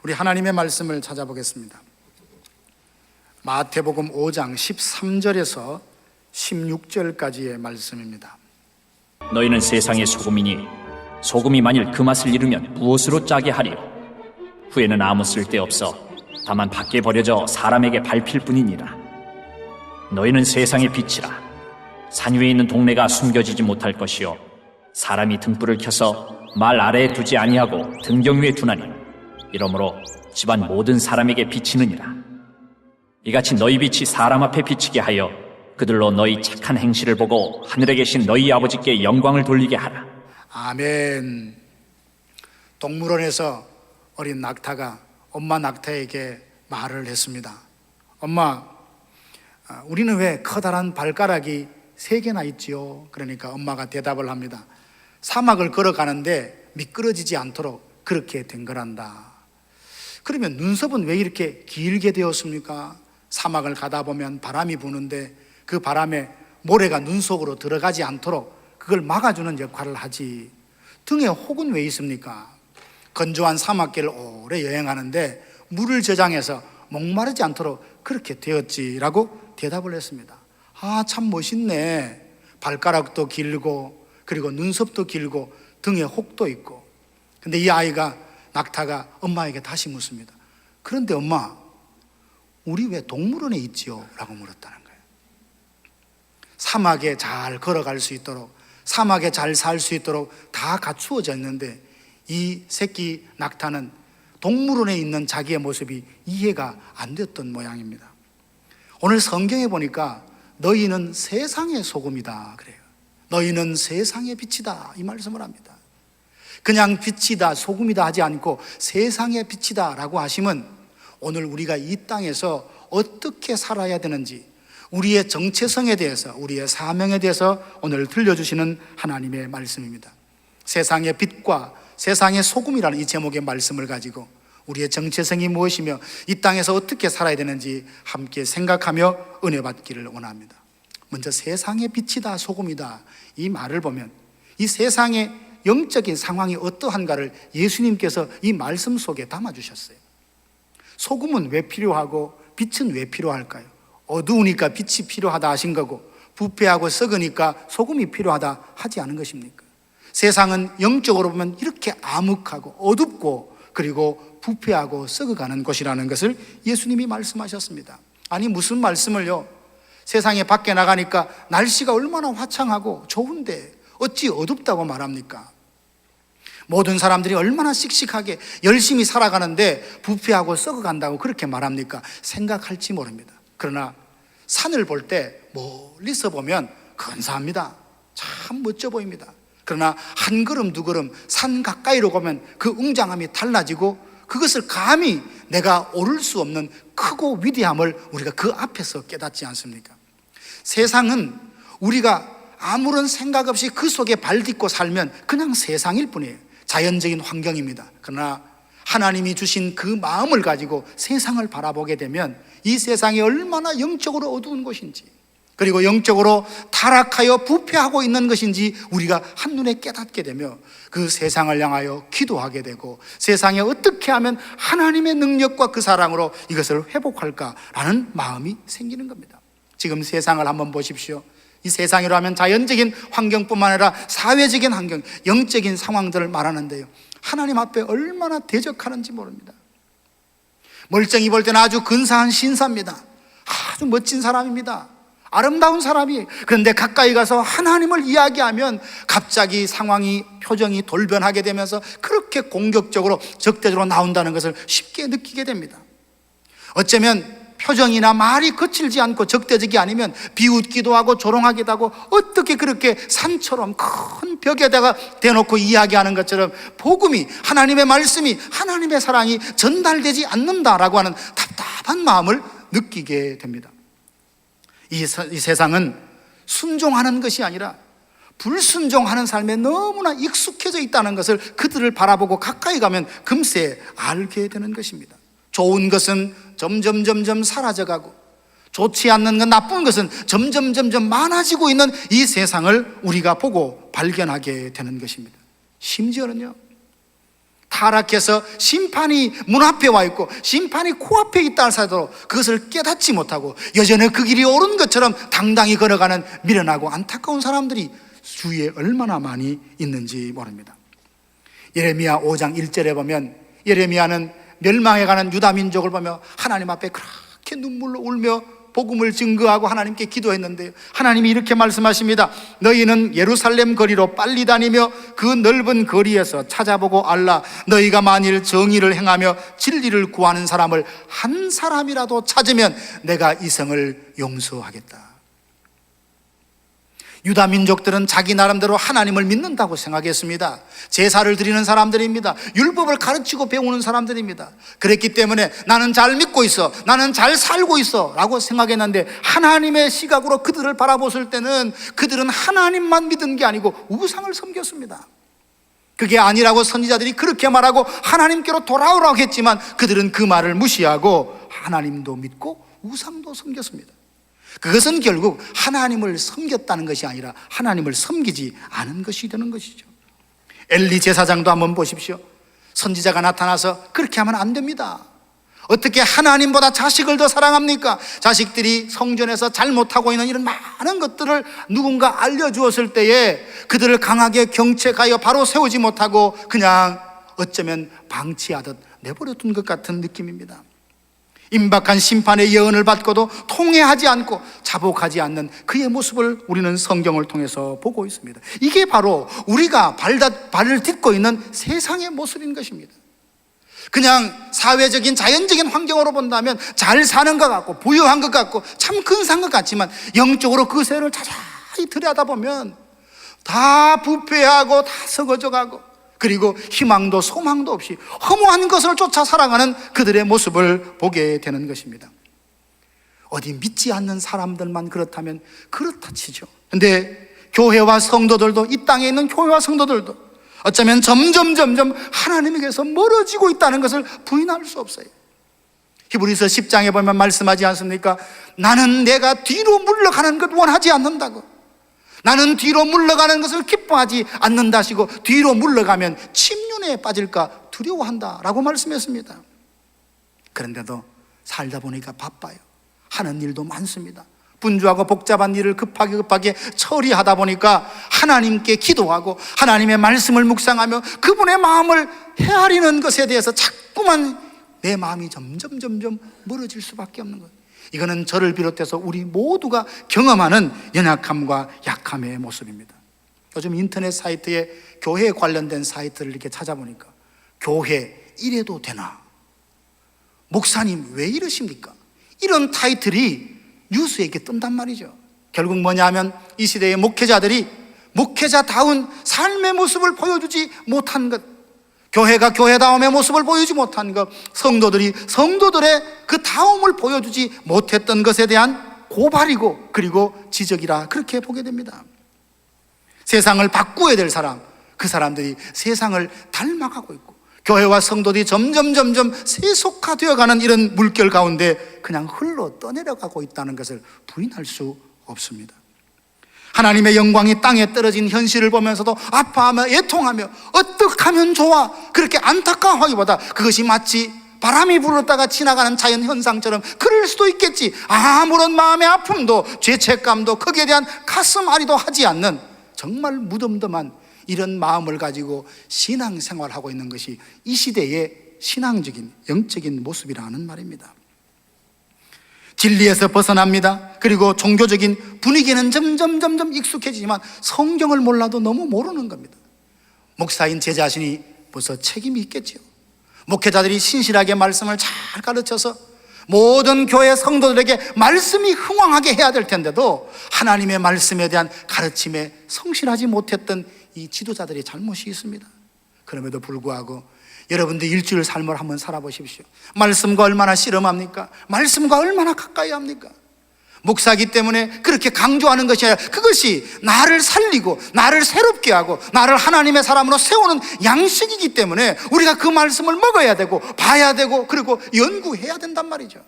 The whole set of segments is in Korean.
우리 하나님의 말씀을 찾아보겠습니다. 마태복음 5장 13절에서 16절까지의 말씀입니다. 너희는 세상의 소금이니 소금이 만일 그 맛을 잃으면 무엇으로 짜게 하리요? 후에는 아무 쓸데없어 다만 밖에 버려져 사람에게 밟힐 뿐이니라. 너희는 세상의 빛이라. 산 위에 있는 동네가 숨겨지지 못할 것이요 사람이 등불을 켜서 말 아래에 두지 아니하고 등경 위에 두나니 이러므로 집안 모든 사람에게 비치느니라. 이같이 너희 빛이 사람 앞에 비치게 하여 그들로 너희 착한 행실을 보고 하늘에 계신 너희 아버지께 영광을 돌리게 하라. 아멘. 동물원에서 어린 낙타가 엄마 낙타에게 말을 했습니다. 엄마, 우리는 왜 커다란 발가락이 3개나 있지요? 그러니까 엄마가 대답을 합니다. 사막을 걸어가는데 미끄러지지 않도록 그렇게 된 거란다. 그러면 눈썹은 왜 이렇게 길게 되었습니까? 사막을 가다 보면 바람이 부는데 그 바람에 모래가 눈 속으로 들어가지 않도록 그걸 막아주는 역할을 하지. 등에 혹은 왜 있습니까? 건조한 사막길을 오래 여행하는데 물을 저장해서 목마르지 않도록 그렇게 되었지라고 대답을 했습니다. 아, 참 멋있네. 발가락도 길고 그리고 눈썹도 길고 등에 혹도 있고. 근데 이 아이가, 낙타가 엄마에게 다시 묻습니다. 그런데 엄마, 우리 왜 동물원에 있지요? 라고 물었다는 거예요. 사막에 잘 걸어갈 수 있도록, 사막에 잘 살 수 있도록 다 갖추어져 있는데 이 새끼 낙타는 동물원에 있는 자기의 모습이 이해가 안 됐던 모양입니다. 오늘 성경에 보니까 너희는 세상의 소금이다 그래요. 너희는 세상의 빛이다 이 말씀을 합니다. 그냥 빛이다 소금이다 하지 않고 세상의 빛이다 라고 하시면 오늘 우리가 이 땅에서 어떻게 살아야 되는지, 우리의 정체성에 대해서, 우리의 사명에 대해서 오늘 들려주시는 하나님의 말씀입니다. 세상의 빛과 세상의 소금이라는 이 제목의 말씀을 가지고 우리의 정체성이 무엇이며 이 땅에서 어떻게 살아야 되는지 함께 생각하며 은혜 받기를 원합니다. 먼저 세상의 빛이다 소금이다 이 말을 보면 이 세상의 영적인 상황이 어떠한가를 예수님께서 이 말씀 속에 담아주셨어요. 소금은 왜 필요하고 빛은 왜 필요할까요? 어두우니까 빛이 필요하다 하신 거고 부패하고 썩으니까 소금이 필요하다 하지 않은 것입니까? 세상은 영적으로 보면 이렇게 암흑하고 어둡고 그리고 부패하고 썩어가는 곳이라는 것을 예수님이 말씀하셨습니다. 아니 무슨 말씀을요? 세상에 밖에 나가니까 날씨가 얼마나 화창하고 좋은데 어찌 어둡다고 말합니까? 모든 사람들이 얼마나 씩씩하게 열심히 살아가는데 부패하고 썩어간다고 그렇게 말합니까? 생각할지 모릅니다. 그러나 산을 볼 때 멀리서 보면 근사합니다. 참 멋져 보입니다. 그러나 한 걸음 두 걸음 산 가까이로 가면 그 웅장함이 달라지고 그것을 감히 내가 오를 수 없는 크고 위대함을 우리가 그 앞에서 깨닫지 않습니까? 세상은 우리가 아무런 생각 없이 그 속에 발 딛고 살면 그냥 세상일 뿐이에요. 자연적인 환경입니다. 그러나 하나님이 주신 그 마음을 가지고 세상을 바라보게 되면 이 세상이 얼마나 영적으로 어두운 곳인지, 그리고 영적으로 타락하여 부패하고 있는 것인지 우리가 한눈에 깨닫게 되며 그 세상을 향하여 기도하게 되고 세상에 어떻게 하면 하나님의 능력과 그 사랑으로 이것을 회복할까라는 마음이 생기는 겁니다. 지금 세상을 한번 보십시오. 이 세상이라 하면 자연적인 환경뿐만 아니라 사회적인 환경, 영적인 상황들을 말하는데요, 하나님 앞에 얼마나 대적하는지 모릅니다. 멀쩡히 볼 때는 아주 근사한 신사입니다. 아주 멋진 사람입니다. 아름다운 사람이. 그런데 가까이 가서 하나님을 이야기하면 갑자기 상황이, 표정이 돌변하게 되면서 그렇게 공격적으로 적대적으로 나온다는 것을 쉽게 느끼게 됩니다. 어쩌면 표정이나 말이 거칠지 않고 적대적이 아니면 비웃기도 하고 조롱하기도 하고 어떻게 그렇게 산처럼 큰 벽에다가 대놓고 이야기하는 것처럼 복음이, 하나님의 말씀이, 하나님의 사랑이 전달되지 않는다라고 하는 답답한 마음을 느끼게 됩니다. 이 세상은 순종하는 것이 아니라 불순종하는 삶에 너무나 익숙해져 있다는 것을 그들을 바라보고 가까이 가면 금세 알게 되는 것입니다. 좋은 것은 점점 사라져가고 좋지 않는 것, 나쁜 것은 점점 많아지고 있는 이 세상을 우리가 보고 발견하게 되는 것입니다. 심지어는요, 다 타락해서 심판이 문 앞에 와 있고 심판이 코앞에 있다 할지라도 그것을 깨닫지 못하고 여전히 그 길이 옳은 것처럼 당당히 걸어가는 미련하고 안타까운 사람들이 주위에 얼마나 많이 있는지 모릅니다. 예레미야 5장 1절에 보면 예레미야는 멸망해가는 유다 민족을 보며 하나님 앞에 그렇게 눈물로 울며 복음을 증거하고 하나님께 기도했는데요, 하나님이 이렇게 말씀하십니다. 너희는 예루살렘 거리로 빨리 다니며 그 넓은 거리에서 찾아보고 알라. 너희가 만일 정의를 행하며 진리를 구하는 사람을 한 사람이라도 찾으면 내가 이 성을 용서하겠다. 유다 민족들은 자기 나름대로 하나님을 믿는다고 생각했습니다. 제사를 드리는 사람들입니다. 율법을 가르치고 배우는 사람들입니다. 그랬기 때문에 나는 잘 믿고 있어, 나는 잘 살고 있어 라고 생각했는데, 하나님의 시각으로 그들을 바라봤을 때는 그들은 하나님만 믿은 게 아니고 우상을 섬겼습니다. 그게 아니라고 선지자들이 그렇게 말하고 하나님께로 돌아오라고 했지만 그들은 그 말을 무시하고 하나님도 믿고 우상도 섬겼습니다. 그것은 결국 하나님을 섬겼다는 것이 아니라 하나님을 섬기지 않은 것이 되는 것이죠. 엘리 제사장도 한번 보십시오. 선지자가 나타나서 그렇게 하면 안 됩니다. 어떻게 하나님보다 자식을 더 사랑합니까? 자식들이 성전에서 잘못하고 있는 이런 많은 것들을 누군가 알려주었을 때에 그들을 강하게 경책하여 바로 세우지 못하고 그냥 어쩌면 방치하듯 내버려둔 것 같은 느낌입니다. 임박한 심판의 예언을 받고도 통회하지 않고 자복하지 않는 그의 모습을 우리는 성경을 통해서 보고 있습니다. 이게 바로 우리가 발을 딛고 있는 세상의 모습인 것입니다. 그냥 사회적인 자연적인 환경으로 본다면 잘 사는 것 같고 부유한 것 같고 참 근사한 것 같지만 영적으로 그 세를 자세히 들여다보면 다 부패하고 다 썩어져가고 그리고 희망도 소망도 없이 허무한 것을 쫓아 살아가는 그들의 모습을 보게 되는 것입니다. 어디 믿지 않는 사람들만 그렇다면 그렇다 치죠. 근데 교회와 성도들도, 이 땅에 있는 교회와 성도들도 어쩌면 점점 하나님에게서 멀어지고 있다는 것을 부인할 수 없어요. 히브리서 10장에 보면 말씀하지 않습니까? 나는 내가 뒤로 물러가는 것 원하지 않는다고. 나는 뒤로 물러가는 것을 기뻐하지 않는다 하시고 뒤로 물러가면 침륜에 빠질까 두려워한다 라고 말씀했습니다. 그런데도 살다 보니까 바빠요. 하는 일도 많습니다. 분주하고 복잡한 일을 급하게 처리하다 보니까 하나님께 기도하고 하나님의 말씀을 묵상하며 그분의 마음을 헤아리는 것에 대해서 자꾸만 내 마음이 점점 멀어질 수밖에 없는 거예요. 이거는 저를 비롯해서 우리 모두가 경험하는 연약함과 약함의 모습입니다. 요즘 인터넷 사이트에 교회에 관련된 사이트를 이렇게 찾아보니까 교회 이래도 되나? 목사님 왜 이러십니까? 이런 타이틀이 뉴스에 이렇게 뜬단 말이죠. 결국 뭐냐면 이 시대의 목회자들이 목회자다운 삶의 모습을 보여주지 못한 것, 교회가 교회다움의 모습을 보여주지 못한 것, 성도들이 성도들의 그 다움을 보여주지 못했던 것에 대한 고발이고 그리고 지적이라 그렇게 보게 됩니다. 세상을 바꾸어야 될 사람, 그 사람들이 세상을 닮아가고 있고 교회와 성도들이 점점 세속화되어가는 이런 물결 가운데 그냥 흘러 떠내려가고 있다는 것을 부인할 수 없습니다. 하나님의 영광이 땅에 떨어진 현실을 보면서도 아파하며 애통하며 어떻게 하면 좋아 그렇게 안타까워하기보다 그것이 마치 바람이 불었다가 지나가는 자연 현상처럼 그럴 수도 있겠지, 아무런 마음의 아픔도 죄책감도 거기에 대한 가슴 앓이도 하지 않는 정말 무덤덤한 이런 마음을 가지고 신앙생활하고 있는 것이 이 시대의 신앙적인 영적인 모습이라는 말입니다. 진리에서 벗어납니다. 그리고 종교적인 분위기는 점점 익숙해지지만 성경을 몰라도 너무 모르는 겁니다. 목사인 제 자신이 벌써 책임이 있겠지요. 목회자들이 신실하게 말씀을 잘 가르쳐서 모든 교회 성도들에게 말씀이 흥왕하게 해야 될 텐데도 하나님의 말씀에 대한 가르침에 성실하지 못했던 이 지도자들의 잘못이 있습니다. 그럼에도 불구하고 여러분들 일주일 삶을 한번 살아보십시오. 말씀과 얼마나 씨름합니까? 말씀과 얼마나 가까이 합니까? 목사기 때문에 그렇게 강조하는 것이 아니라 그것이 나를 살리고 나를 새롭게 하고 나를 하나님의 사람으로 세우는 양식이기 때문에 우리가 그 말씀을 먹어야 되고 봐야 되고 그리고 연구해야 된단 말이죠.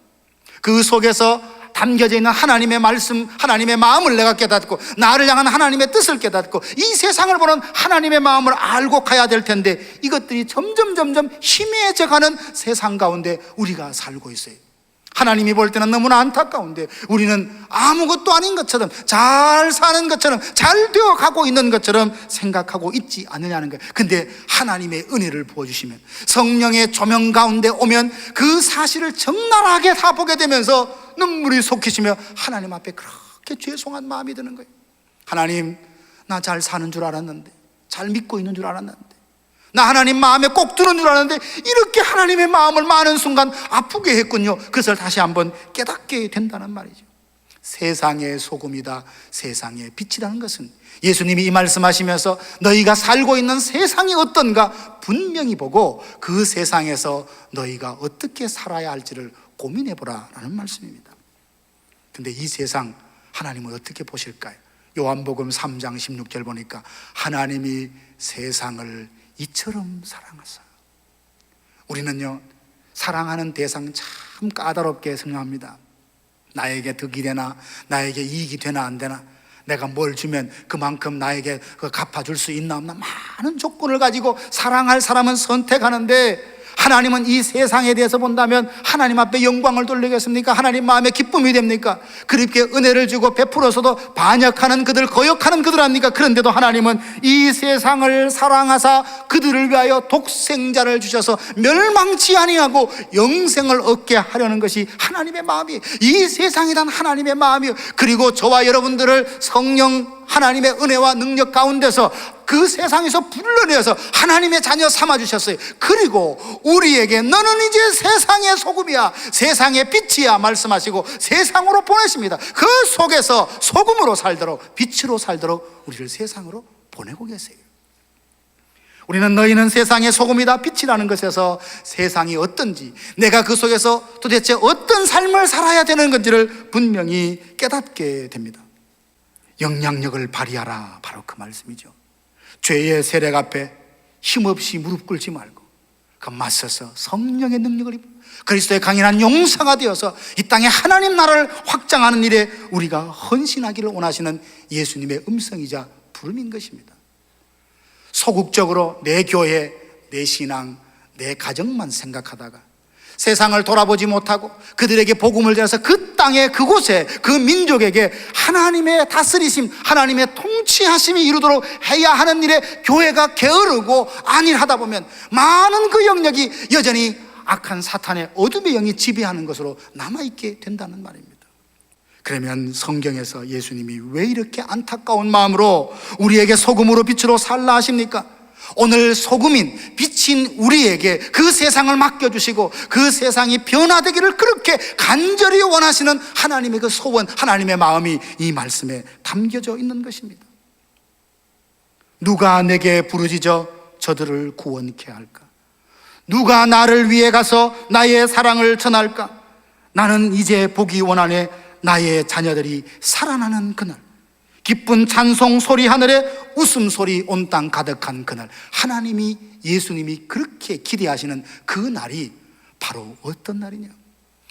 그 속에서 담겨져 있는 하나님의 말씀, 하나님의 마음을 내가 깨닫고 나를 향한 하나님의 뜻을 깨닫고 이 세상을 보는 하나님의 마음을 알고 가야 될 텐데, 이것들이 점점 희미해져가는 세상 가운데 우리가 살고 있어요. 하나님이 볼 때는 너무나 안타까운데 우리는 아무것도 아닌 것처럼, 잘 사는 것처럼, 잘 되어가고 있는 것처럼 생각하고 있지 않느냐는 거예요. 근데 하나님의 은혜를 부어주시면, 성령의 조명 가운데 오면 그 사실을 적나라하게 다 보게 되면서 눈물이 솟기시며 하나님 앞에 그렇게 죄송한 마음이 드는 거예요. 하나님, 나 잘 사는 줄 알았는데, 잘 믿고 있는 줄 알았는데, 나 하나님 마음에 꼭 드는 줄 알았는데 이렇게 하나님의 마음을 많은 순간 아프게 했군요. 그것을 다시 한번 깨닫게 된다는 말이죠. 세상의 소금이다, 세상의 빛이라는 것은, 예수님이 이 말씀하시면서 너희가 살고 있는 세상이 어떤가 분명히 보고 그 세상에서 너희가 어떻게 살아야 할지를 고민해보라 라는 말씀입니다. 근데 이 세상 하나님은 어떻게 보실까요? 요한복음 3장 16절 보니까 하나님이 세상을 이처럼 사랑하사. 우리는요, 사랑하는 대상 참 까다롭게 생각합니다. 나에게 득이 되나, 나에게 이익이 되나 안 되나, 내가 뭘 주면 그만큼 나에게 갚아줄 수 있나 없나, 많은 조건을 가지고 사랑할 사람은 선택하는데, 하나님은 이 세상에 대해서 본다면 하나님 앞에 영광을 돌리겠습니까? 하나님 마음에 기쁨이 됩니까? 그렇게 은혜를 주고 베풀어서도 반역하는 그들, 거역하는 그들 아닙니까? 그런데도 하나님은 이 세상을 사랑하사 그들을 위하여 독생자를 주셔서 멸망치 아니하고 영생을 얻게 하려는 것이 하나님의 마음이에요. 이 세상에 대한 하나님의 마음이에요. 그리고 저와 여러분들을 성령 하나님의 은혜와 능력 가운데서 그 세상에서 불러내어서 하나님의 자녀 삼아주셨어요. 그리고 우리에게 너는 이제 세상의 소금이야, 세상의 빛이야 말씀하시고 세상으로 보내십니다. 그 속에서 소금으로 살도록, 빛으로 살도록 우리를 세상으로 보내고 계세요. 우리는 너희는 세상의 소금이다, 빛이라는 것에서 세상이 어떤지, 내가 그 속에서 도대체 어떤 삶을 살아야 되는 건지를 분명히 깨닫게 됩니다. 영향력을 발휘하라, 바로 그 말씀이죠. 죄의 세력 앞에 힘없이 무릎 꿇지 말고 그 맞서서 성령의 능력을 입고 그리스도의 강인한 용사가 되어서 이 땅에 하나님 나라를 확장하는 일에 우리가 헌신하기를 원하시는 예수님의 음성이자 부름인 것입니다. 소극적으로 내 교회, 내 신앙, 내 가정만 생각하다가 세상을 돌아보지 못하고 그들에게 복음을 전해서 그 땅에, 그곳에, 그 민족에게 하나님의 다스리심, 하나님의 통치하심이 이루도록 해야 하는 일에 교회가 게으르고 안일하다 보면 많은 그 영역이 여전히 악한 사탄의 어둠의 영이 지배하는 것으로 남아있게 된다는 말입니다. 그러면 성경에서 예수님이 왜 이렇게 안타까운 마음으로 우리에게 소금으로 빛으로 살라 하십니까? 오늘 소금인 빛인 우리에게 그 세상을 맡겨주시고 그 세상이 변화되기를 그렇게 간절히 원하시는 하나님의 그 소원, 하나님의 마음이 이 말씀에 담겨져 있는 것입니다. 누가 내게 부르짖어 저들을 구원케 할까? 누가 나를 위해 가서 나의 사랑을 전할까? 나는 이제 보기 원하네, 나의 자녀들이 살아나는 그날, 기쁜 찬송 소리 하늘에 웃음소리 온 땅 가득한 그날, 하나님이, 예수님이 그렇게 기대하시는 그 날이 바로 어떤 날이냐?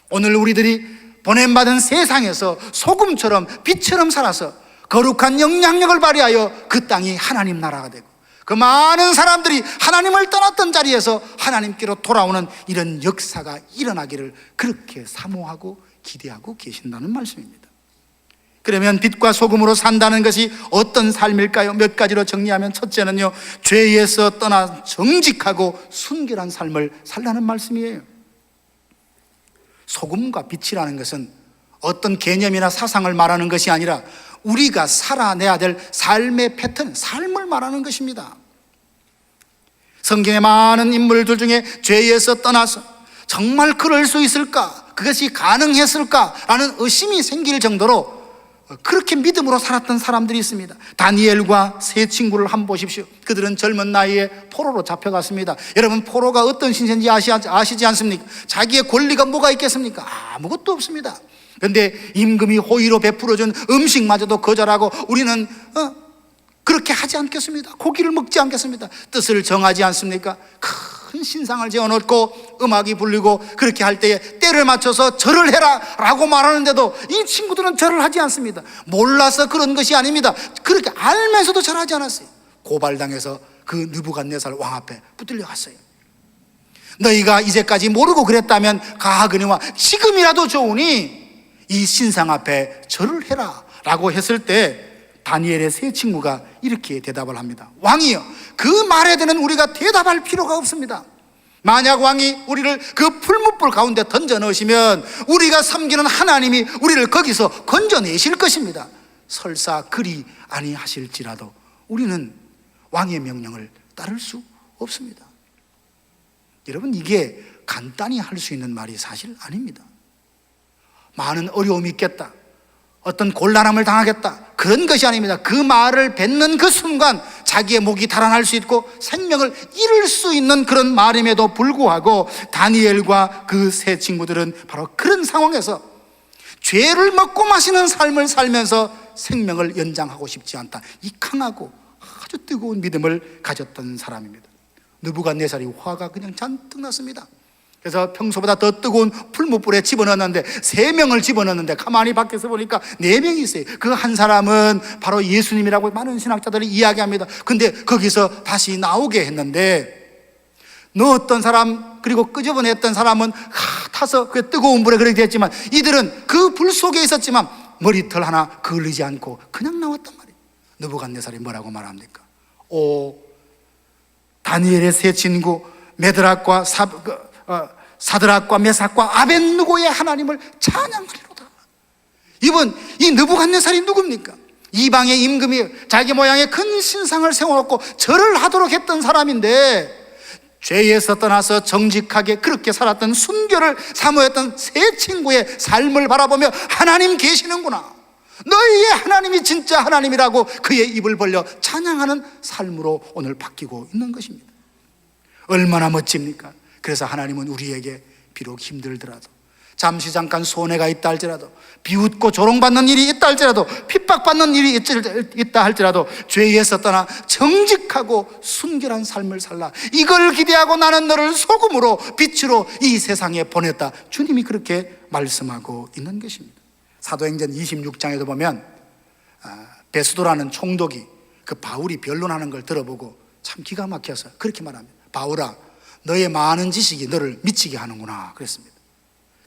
오늘 우리들이 보냄받은 세상에서 소금처럼 빛처럼 살아서 거룩한 영향력을 발휘하여 그 땅이 하나님 나라가 되고 그 많은 사람들이 하나님을 떠났던 자리에서 하나님께로 돌아오는 이런 역사가 일어나기를 그렇게 사모하고 기대하고 계신다는 말씀입니다. 그러면 빛과 소금으로 산다는 것이 어떤 삶일까요? 몇 가지로 정리하면, 첫째는요, 죄에서 떠나 정직하고 순결한 삶을 살라는 말씀이에요. 소금과 빛이라는 것은 어떤 개념이나 사상을 말하는 것이 아니라 우리가 살아내야 될 삶의 패턴, 삶을 말하는 것입니다. 성경의 많은 인물들 중에 죄에서 떠나서 정말 그럴 수 있을까? 그것이 가능했을까? 라는 의심이 생길 정도로 그렇게 믿음으로 살았던 사람들이 있습니다. 다니엘과 세 친구를 한번 보십시오. 그들은 젊은 나이에 포로로 잡혀갔습니다. 여러분, 포로가 어떤 신세인지 아시지 않습니까? 자기의 권리가 뭐가 있겠습니까? 아무것도 없습니다. 그런데 임금이 호의로 베풀어준 음식마저도 거절하고 우리는 그렇게 하지 않겠습니다. 고기를 먹지 않겠습니다. 뜻을 정하지 않습니까? 큰 신상을 지어놓고 음악이 불리고 그렇게 할 때에 때를 맞춰서 절을 해라 라고 말하는데도 이 친구들은 절을 하지 않습니다. 몰라서 그런 것이 아닙니다. 그렇게 알면서도 절하지 않았어요. 고발당해서 그 느부갓네살 왕 앞에 붙들려 갔어요. 너희가 이제까지 모르고 그랬다면 가하거니와 지금이라도 좋으니 이 신상 앞에 절을 해라 라고 했을 때 다니엘의 세 친구가 이렇게 대답을 합니다. 왕이여, 그 말에 대는 우리가 대답할 필요가 없습니다. 만약 왕이 우리를 그 풀무불 가운데 던져 넣으시면 우리가 섬기는 하나님이 우리를 거기서 건져내실 것입니다. 설사 그리 아니하실지라도 우리는 왕의 명령을 따를 수 없습니다. 여러분, 이게 간단히 할 수 있는 말이 사실 아닙니다. 많은 어려움이 있겠다, 어떤 곤란함을 당하겠다, 그런 것이 아닙니다. 그 말을 뱉는 그 순간 자기의 목이 달아날 수 있고 생명을 잃을 수 있는 그런 말임에도 불구하고 다니엘과 그 세 친구들은 바로 그런 상황에서 죄를 먹고 마시는 삶을 살면서 생명을 연장하고 싶지 않다, 이 강하고 아주 뜨거운 믿음을 가졌던 사람입니다. 느부갓네살이 화가 그냥 잔뜩 났습니다. 그래서 평소보다 더 뜨거운 풀무불에 집어넣었는데 3명을 집어넣었는데 가만히 밖에서 보니까 4명이 있어요. 그 한 사람은 바로 예수님이라고 많은 신학자들이 이야기합니다. 근데 거기서 다시 나오게 했는데 넣었던 사람 그리고 끄집어냈던 사람은 타서 그 뜨거운 불에 그렇게 됐지만 이들은 그 불 속에 있었지만 머리털 하나 걸리지 않고 그냥 나왔단 말이에요. 느부갓네살이 뭐라고 말합니까? 오, 다니엘의 세 친구 메드락과 사드락과 메삭과 아벳느고의 하나님을 찬양하리로다. 이번 이 느부갓네살이 누굽니까? 이방의 임금이에요. 자기 모양의 큰 신상을 세워놓고 절을 하도록 했던 사람인데 죄에서 떠나서 정직하게 그렇게 살았던 순교를 사모했던 세 친구의 삶을 바라보며 하나님 계시는구나, 너희의 하나님이 진짜 하나님이라고 그의 입을 벌려 찬양하는 삶으로 오늘 바뀌고 있는 것입니다. 얼마나 멋집니까? 그래서 하나님은 우리에게 비록 힘들더라도, 잠시 잠깐 손해가 있다 할지라도, 비웃고 조롱받는 일이 있다 할지라도, 핍박받는 일이 있다 할지라도 죄에서 떠나 정직하고 순결한 삶을 살라, 이걸 기대하고 나는 너를 소금으로 빛으로 이 세상에 보냈다, 주님이 그렇게 말씀하고 있는 것입니다. 사도행전 26장에도 보면 베스도라는 총독이 그 바울이 변론하는 걸 들어보고 참 기가 막혀서 그렇게 말합니다. 바울아, 너의 많은 지식이 너를 미치게 하는구나 그랬습니다.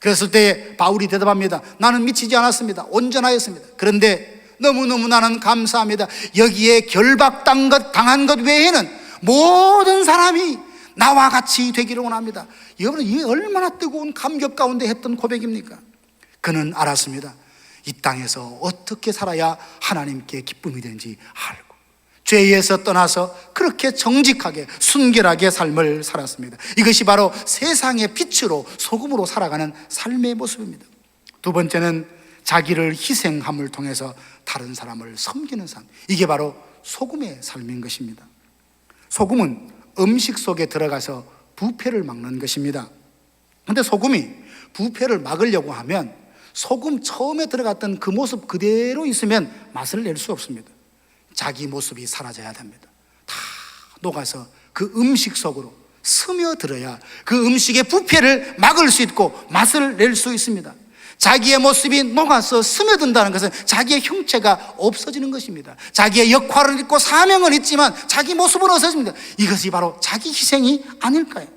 그랬을 때 바울이 대답합니다. 나는 미치지 않았습니다. 온전하였습니다. 그런데 너무너무 나는 감사합니다. 여기에 결박당한 것 외에는 모든 사람이 나와 같이 되기를 원합니다. 여러분, 이게 얼마나 뜨거운 감격 가운데 했던 고백입니까? 그는 알았습니다. 이 땅에서 어떻게 살아야 하나님께 기쁨이 되는지 알고 죄에서 떠나서 그렇게 정직하게 순결하게 삶을 살았습니다. 이것이 바로 세상의 빛으로 소금으로 살아가는 삶의 모습입니다. 두 번째는 자기를 희생함을 통해서 다른 사람을 섬기는 삶, 이게 바로 소금의 삶인 것입니다. 소금은 음식 속에 들어가서 부패를 막는 것입니다. 그런데 소금이 부패를 막으려고 하면 소금 처음에 들어갔던 그 모습 그대로 있으면 맛을 낼 수 없습니다. 자기 모습이 사라져야 됩니다. 다 녹아서 그 음식 속으로 스며들어야 그 음식의 부패를 막을 수 있고 맛을 낼 수 있습니다. 자기의 모습이 녹아서 스며든다는 것은 자기의 형체가 없어지는 것입니다. 자기의 역할은 있고 사명은 있지만 자기 모습은 없어집니다. 이것이 바로 자기 희생이 아닐까요?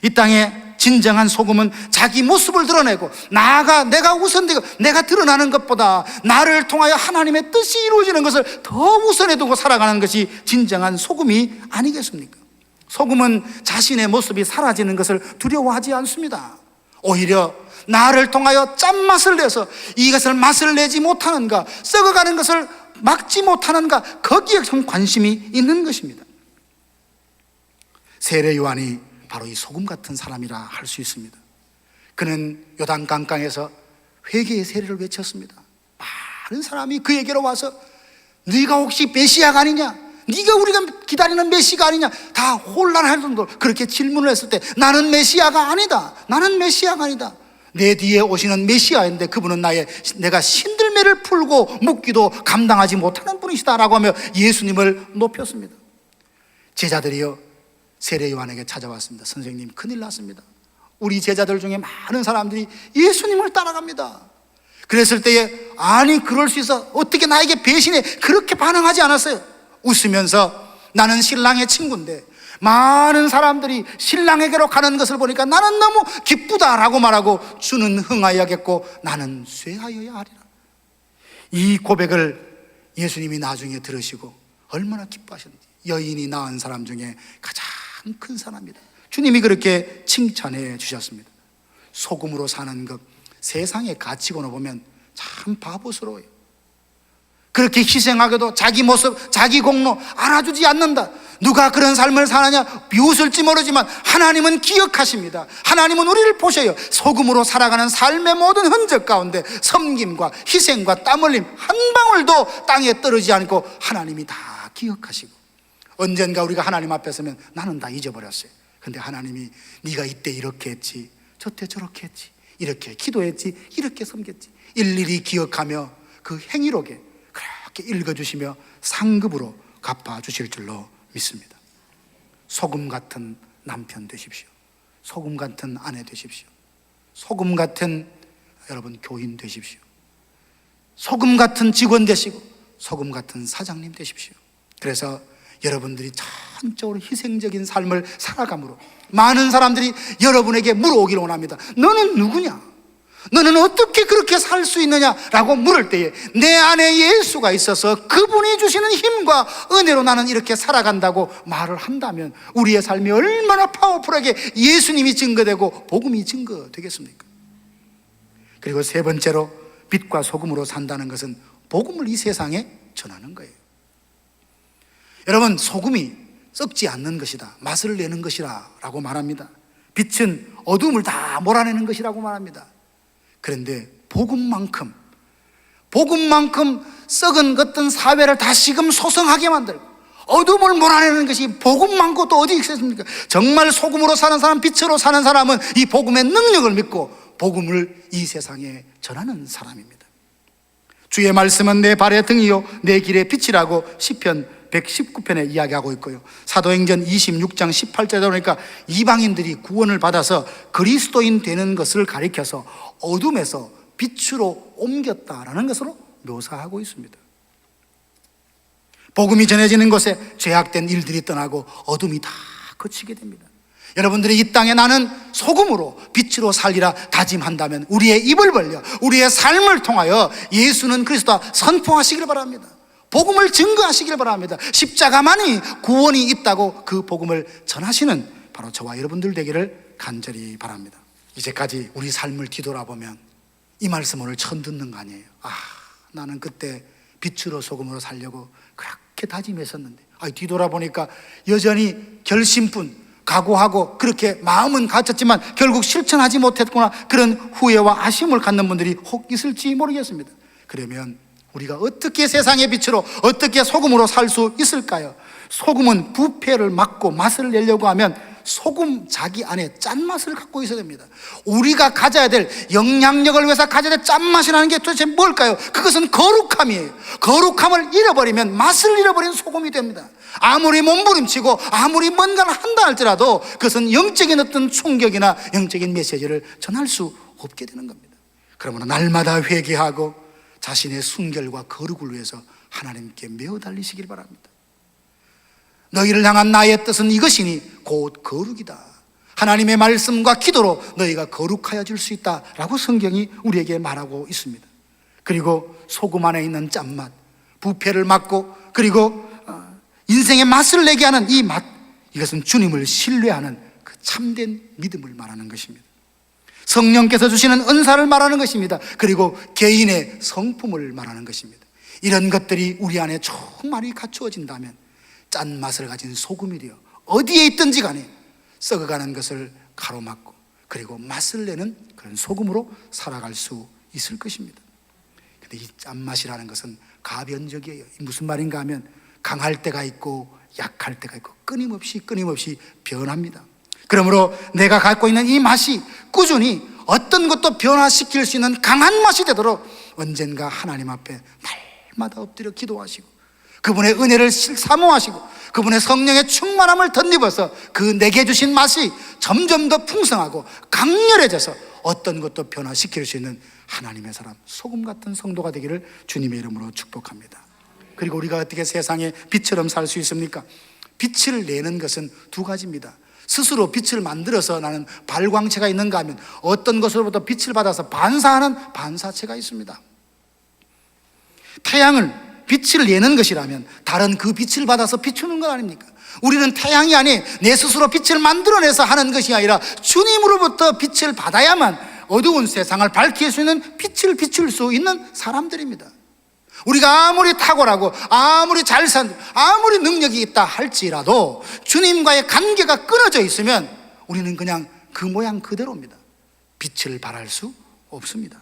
이 땅에 진정한 소금은 자기 모습을 드러내고 나아가 내가 우선되고 내가 드러나는 것보다 나를 통하여 하나님의 뜻이 이루어지는 것을 더 우선해 두고 살아가는 것이 진정한 소금이 아니겠습니까? 소금은 자신의 모습이 사라지는 것을 두려워하지 않습니다. 오히려 나를 통하여 짠맛을 내서 이것을 맛을 내지 못하는가, 썩어가는 것을 막지 못하는가, 거기에 좀 관심이 있는 것입니다. 세례 요한이 바로 이 소금 같은 사람이라 할 수 있습니다. 그는 요단강가에서 회개의 세례를 외쳤습니다. 많은 사람이 그에게로 와서 네가 혹시 메시아가 아니냐, 네가 우리가 기다리는 메시아가 아니냐, 다 혼란할 정도로 그렇게 질문을 했을 때 나는 메시아가 아니다, 나는 메시아가 아니다, 내 뒤에 오시는 메시아인데 그분은 내가 신들매를 풀고 묶기도 감당하지 못하는 분이시다라고 하며 예수님을 높였습니다. 제자들이여, 세례 요한에게 찾아왔습니다. 선생님, 큰일 났습니다. 우리 제자들 중에 많은 사람들이 예수님을 따라갑니다. 그랬을 때에 아니 그럴 수 있어, 어떻게 나에게 배신해, 그렇게 반응하지 않았어요. 웃으면서 나는 신랑의 친구인데 많은 사람들이 신랑에게로 가는 것을 보니까 나는 너무 기쁘다라고 말하고 주는 흥하여야겠고 나는 쇠하여야 하리라. 이 고백을 예수님이 나중에 들으시고 얼마나 기뻐하셨는지. 여인이 낳은 사람 중에 가장 큰 사람이다. 주님이 그렇게 칭찬해 주셨습니다. 소금으로 사는 것, 세상의 가치관을 보면 참 바보스러워요. 그렇게 희생하게도 자기 모습, 자기 공로 알아주지 않는다. 누가 그런 삶을 사느냐 비웃을지 모르지만 하나님은 기억하십니다. 하나님은 우리를 보셔요. 소금으로 살아가는 삶의 모든 흔적 가운데 섬김과 희생과 땀 흘림 한 방울도 땅에 떨어지지 않고 하나님이 다 기억하시고, 언젠가 우리가 하나님 앞에 서면 나는 다 잊어버렸어요. 근데 하나님이 네가 이때 이렇게 했지, 저때 저렇게 했지, 이렇게 기도했지, 이렇게 섬겼지, 일일이 기억하며 그 행위록에 그렇게 읽어주시며 상급으로 갚아주실 줄로 믿습니다. 소금 같은 남편 되십시오. 소금 같은 아내 되십시오. 소금 같은 여러분 교인 되십시오. 소금 같은 직원 되시고 소금 같은 사장님 되십시오. 그래서 여러분들이 전적으로 희생적인 삶을 살아감으로 많은 사람들이 여러분에게 물어오기를 원합니다. 너는 누구냐? 너는 어떻게 그렇게 살 수 있느냐라고 물을 때에 내 안에 예수가 있어서 그분이 주시는 힘과 은혜로 나는 이렇게 살아간다고 말을 한다면 우리의 삶이 얼마나 파워풀하게 예수님이 증거되고 복음이 증거되겠습니까? 그리고 세 번째로 빛과 소금으로 산다는 것은 복음을 이 세상에 전하는 거예요. 여러분, 소금이 썩지 않는 것이다, 맛을 내는 것이라 라고 말합니다. 빛은 어둠을 다 몰아내는 것이라고 말합니다. 그런데 복음만큼 썩은 것든 사회를 다시금 소성하게 만들고 어둠을 몰아내는 것이 복음 많고 또 어디 있겠습니까? 정말 소금으로 사는 사람, 빛으로 사는 사람은 이 복음의 능력을 믿고 복음을 이 세상에 전하는 사람입니다. 주의 말씀은 내 발의 등이요 내 길의 빛이라고 시편 119편에 이야기하고 있고요. 사도행전 26장 18절에 보니까 이방인들이 구원을 받아서 그리스도인 되는 것을 가리켜서 어둠에서 빛으로 옮겼다라는 것으로 묘사하고 있습니다. 복음이 전해지는 곳에 죄악된 일들이 떠나고 어둠이 다 그치게 됩니다. 여러분들이 이 땅에 나는 소금으로 빛으로 살리라 다짐한다면 우리의 입을 벌려 우리의 삶을 통하여 예수는 그리스도다 선포하시길 바랍니다. 복음을 증거하시길 바랍니다. 십자가만이 구원이 있다고 그 복음을 전하시는 바로 저와 여러분들 되기를 간절히 바랍니다. 이제까지 우리 삶을 뒤돌아보면 이 말씀 오늘 처음 듣는 거 아니에요. 나는 그때 빛으로 소금으로 살려고 그렇게 다짐했었는데 뒤돌아보니까 여전히 결심뿐 각오하고 그렇게 마음은 갖췄지만 결국 실천하지 못했구나, 그런 후회와 아쉬움을 갖는 분들이 혹 있을지 모르겠습니다. 그러면 우리가 어떻게 세상의 빛으로, 어떻게 소금으로 살 수 있을까요? 소금은 부패를 막고 맛을 내려고 하면 소금 자기 안에 짠맛을 갖고 있어야 됩니다. 우리가 가져야 될 영향력을 위해서 가져야 될 짠맛이라는 게 도대체 뭘까요? 그것은 거룩함이에요. 거룩함을 잃어버리면 맛을 잃어버린 소금이 됩니다. 아무리 몸부림치고 아무리 뭔가를 한다 할지라도 그것은 영적인 어떤 충격이나 영적인 메시지를 전할 수 없게 되는 겁니다. 그러므로 날마다 회개하고 자신의 순결과 거룩을 위해서 하나님께 매어 달리시길 바랍니다. 너희를 향한 나의 뜻은 이것이니 곧 거룩이다. 하나님의 말씀과 기도로 너희가 거룩하여 줄 수 있다라고 성경이 우리에게 말하고 있습니다. 그리고 소금 안에 있는 짠맛, 부패를 막고 그리고 인생의 맛을 내게 하는 이 맛, 이것은 주님을 신뢰하는 그 참된 믿음을 말하는 것입니다. 성령께서 주시는 은사를 말하는 것입니다. 그리고 개인의 성품을 말하는 것입니다. 이런 것들이 우리 안에 충만히 갖추어진다면 짠맛을 가진 소금이 되어 어디에 있든지 간에 썩어가는 것을 가로막고 그리고 맛을 내는 그런 소금으로 살아갈 수 있을 것입니다. 근데 이 짠맛이라는 것은 가변적이에요. 무슨 말인가 하면 강할 때가 있고 약할 때가 있고 끊임없이 변합니다. 그러므로 내가 갖고 있는 이 맛이 꾸준히 어떤 것도 변화시킬 수 있는 강한 맛이 되도록 언젠가 하나님 앞에 날마다 엎드려 기도하시고 그분의 은혜를 사모하시고 그분의 성령의 충만함을 덧입어서 그 내게 주신 맛이 점점 더 풍성하고 강렬해져서 어떤 것도 변화시킬 수 있는 하나님의 사람, 소금 같은 성도가 되기를 주님의 이름으로 축복합니다. 그리고 우리가 어떻게 세상에 빛처럼 살 수 있습니까? 빛을 내는 것은 두 가지입니다. 스스로 빛을 만들어서 나는 발광체가 있는가 하면 어떤 것으로부터 빛을 받아서 반사하는 반사체가 있습니다. 태양을 빛을 내는 것이라면 다른 그 빛을 받아서 비추는 것 아닙니까? 우리는 태양이 아닌 내 스스로 빛을 만들어내서 하는 것이 아니라 주님으로부터 빛을 받아야만 어두운 세상을 밝힐 수 있는 빛을 비출 수 있는 사람들입니다. 우리가 아무리 탁월하고 아무리 잘 산, 아무리 능력이 있다 할지라도 주님과의 관계가 끊어져 있으면 우리는 그냥 그 모양 그대로입니다. 빛을 발할 수 없습니다.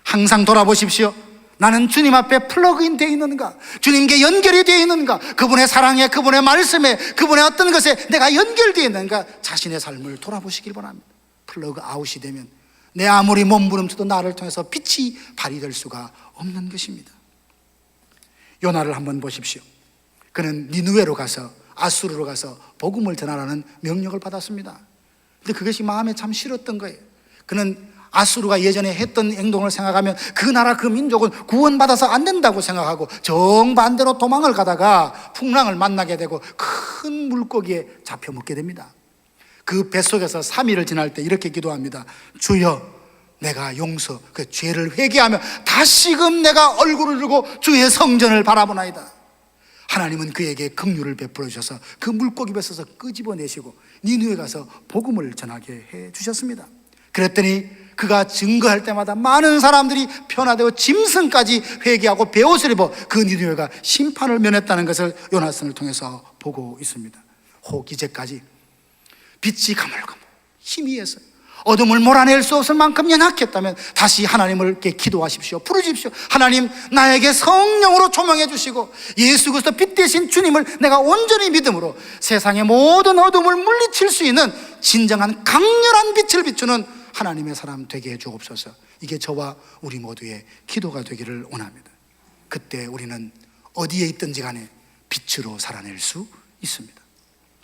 항상 돌아보십시오. 나는 주님 앞에 플러그인 되어 있는가? 주님께 연결이 되어 있는가? 그분의 사랑에, 그분의 말씀에, 그분의 어떤 것에 내가 연결되어 있는가? 자신의 삶을 돌아보시길 바랍니다. 플러그 아웃이 되면 내 아무리 몸부림쳐도 나를 통해서 빛이 발휘될 수가 없는 것입니다. 요나를 한번 보십시오. 그는 니느웨로 가서, 아수르로 가서 복음을 전하라는 명령을 받았습니다. 근데 그것이 마음에 참 싫었던 거예요. 그는 아수르가 예전에 했던 행동을 생각하면 그 나라 그 민족은 구원받아서 안 된다고 생각하고 정반대로 도망을 가다가 풍랑을 만나게 되고 큰 물고기에 잡혀 먹게 됩니다. 그 뱃속에서 3일을 지날 때 이렇게 기도합니다. 주여, 내가 그 죄를 회개하며 다시금 내가 얼굴을 들고 주의 성전을 바라보나이다. 하나님은 그에게 긍휼을 베풀어 주셔서 그 물고기 뱃에서 끄집어내시고 니느웨 가서 복음을 전하게 해 주셨습니다. 그랬더니 그가 증거할 때마다 많은 사람들이 변화되고 짐승까지 회개하고 베옷을 입어 그 니느웨가 심판을 면했다는 것을 요나선을 통해서 보고 있습니다. 혹 이제까지 빛이 가물가물 희미해서요, 어둠을 몰아낼 수 없을 만큼 연약했다면 다시 하나님을 기도하십시오. 부르십시오. 하나님, 나에게 성령으로 조명해 주시고 예수 그리스도 빛 대신 주님을 내가 온전히 믿음으로 세상의 모든 어둠을 물리칠 수 있는 진정한 강렬한 빛을 비추는 하나님의 사람 되게 해 주옵소서. 이게 저와 우리 모두의 기도가 되기를 원합니다. 그때 우리는 어디에 있든지 간에 빛으로 살아낼 수 있습니다.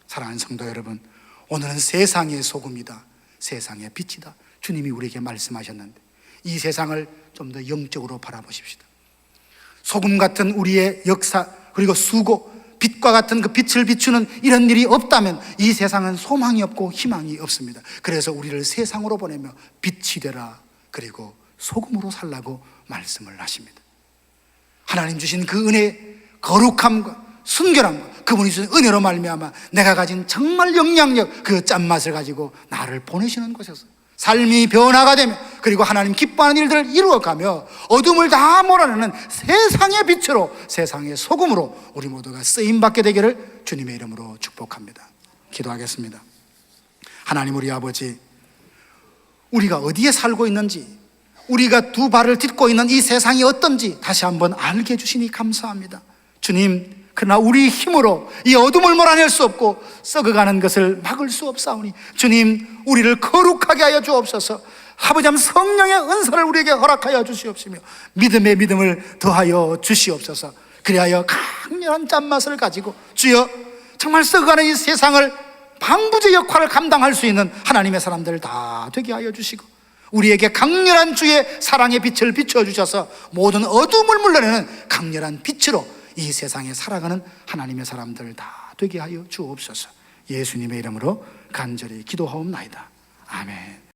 사랑하는 성도 여러분, 오늘은 세상의 소금이다, 세상의 빛이다, 주님이 우리에게 말씀하셨는데 이 세상을 좀 더 영적으로 바라보십시다. 소금 같은 우리의 역사, 그리고 수고, 빛과 같은 그 빛을 비추는 이런 일이 없다면 이 세상은 소망이 없고 희망이 없습니다. 그래서 우리를 세상으로 보내며 빛이 되라, 그리고 소금으로 살라고 말씀을 하십니다. 하나님 주신 그 은혜, 거룩함과 순결함과 그분이 주신 은혜로 말미암아 내가 가진 정말 영향력, 그 짠맛을 가지고 나를 보내시는 곳에서 삶이 변화가 되며 그리고 하나님 기뻐하는 일들을 이루어가며 어둠을 다 몰아내는 세상의 빛으로, 세상의 소금으로 우리 모두가 쓰임받게 되기를 주님의 이름으로 축복합니다. 기도하겠습니다. 하나님 우리 아버지, 우리가 어디에 살고 있는지, 우리가 두 발을 딛고 있는 이 세상이 어떤지 다시 한번 알게 해주시니 감사합니다. 주님, 그러나 우리 힘으로 이 어둠을 몰아낼 수 없고 썩어가는 것을 막을 수 없사오니 주님, 우리를 거룩하게 하여 주옵소서. 아버지 성령의 은사를 우리에게 허락하여 주시옵시며 믿음의 믿음을 더하여 주시옵소서. 그리하여 강렬한 짠맛을 가지고 주여, 정말 썩어가는 이 세상을 방부제 역할을 감당할 수 있는 하나님의 사람들 다 되게 하여 주시고 우리에게 강렬한 주의 사랑의 빛을 비춰주셔서 모든 어둠을 물러내는 강렬한 빛으로 이 세상에 살아가는 하나님의 사람들 다 되게 하여 주옵소서. 예수님의 이름으로 간절히 기도하옵나이다. 아멘.